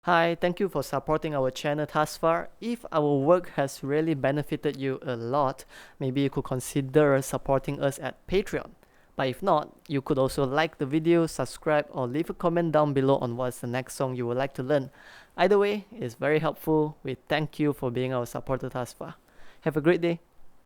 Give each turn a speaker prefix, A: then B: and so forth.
A: Hi, thank you for supporting our channel thus far. If our work has really benefited you a lot, maybe you could consider supporting us at Patreon. But if not, you could also like the video, subscribe, or leave a comment down below on what's the next song you would like to learn. Either way, it's very helpful. We thank you for being our supporter thus far. Have a great day.